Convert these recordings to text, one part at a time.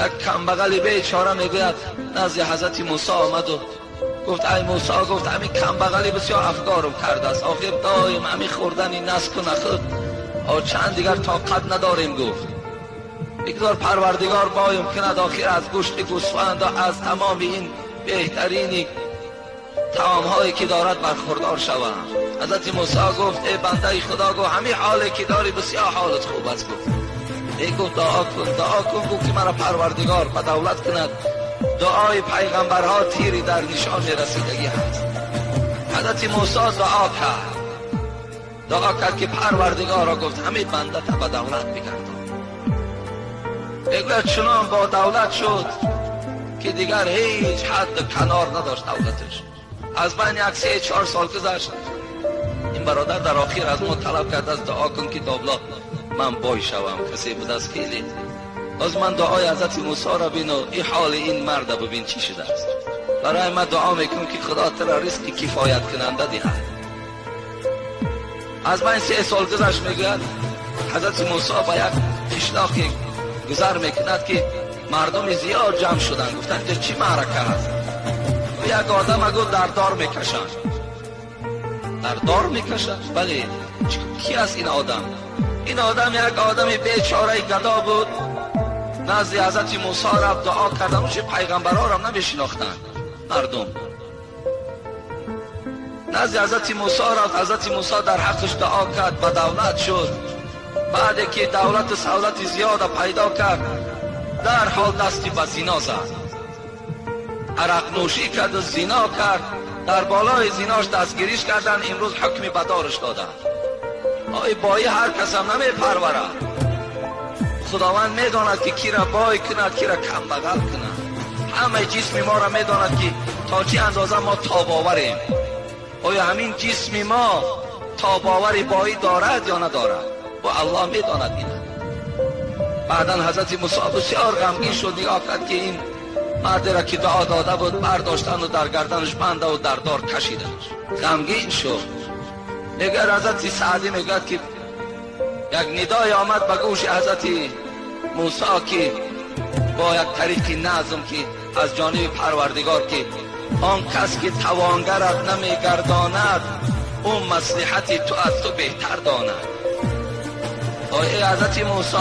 یک کمبغل بیچاره میگوید نزد حضرت موسی آمد و گفت ای موسی، گفت همین کمبغلی بسیار افکارم کرده است، آخر دایم همین خوردنی نسک و نخود چند دیگر طاقت نداریم. گفت بگذار پروردگار بایم کند آخر از گوشت گوسفند و از تمام این بهترین طعام هایی که دارد برخوردار شوم. حضرت موسی گفت ای بنده خدا، گفت همین حالی که داری بسیار حالت خوب است. گفت دعا کن گفت که مرا پروردگار به دولت کند. دعای پیغمبرها تیری در نشان رسیدگی هست. حضرت موسی دعا کرد که پروردگار را گفت همین بنده تا به دولت بگردان. بگوید چنان با دولت شد که دیگر هیچ حد کنار نداشت دولتش. از بین یک 3-4 سال گذشت. این برادر در آخر از ما طلب کرد از دعا کن که دولت من بای شوم. کسی بود از خیلی از من دعای حضرت موسی را بین و این حال این مرد ببین چی شده است. برای من دعا میکنم که خدا ترا رزق کفایت کننده دهد. از من 3 سال گذشت. میگوید حضرت موسی با یک قشلاقی گذر میکند که مردم زیاد جمع شدن. گفتن که چی معرکه هست؟ و یک آدم گفت در دار میکشند. در دار میکشند؟ بله. کی است این آدم؟ این آدم یک آدم بیچاره گدا بود. نزد حضرت موسی رفت دعا کردن. چه پیغمبرها را نمیشناختند مردم. نزد حضرت موسی رفت. حضرت موسی در حقش دعا کرد، به دولت شد. بعد که دولت سهولت زیاد پیدا کرد، در حال دستی به زنا زد. عرق نوشی کرد و زنا کرد. در بالای زناش دستگیریش کردن. امروز حکم به دارش دادن. آی بایی هر کس هم نمی پروره. خداوند میداند که کی را بای کند، کی را کم بغل کند. همه جسم ما را میداند که تا چه اندازه ما تاب آوریم. آیا همین جسم ما تاب آوری بایی دارد یا ندارد؟ و الله میداند این. بعدا حضرت موسی بسیار غمگین شد. نگاه کرد که این مرد را که دعا داده بود برداشتن و در گردنش بنده و در دار کشیدنش. غمگین شد. میگه حضرت سعدی میگه که یک ندای آمد به گوش حضرت موسی که با یک طریق نظم که از جانب پروردگار که آن کس که توانگرت نمیگرداند اون مصلحت تو از تو بهتر داند. ای حضرت موسی،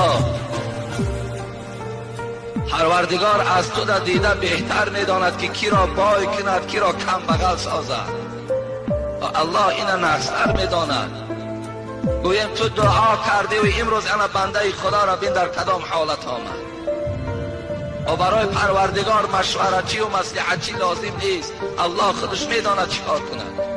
پروردگار از تو در دیده بهتر میداند که کی را بای کند، کی را کم بغل سازد. الله اینا نحسر میداند. گویم تو دعا کرده و امروز انا بنده خدا را بین در کدام حالت آمد. و برای پروردگار مشورتی و مصلحتی لازم نیست. الله خودش میداند چیکار کند.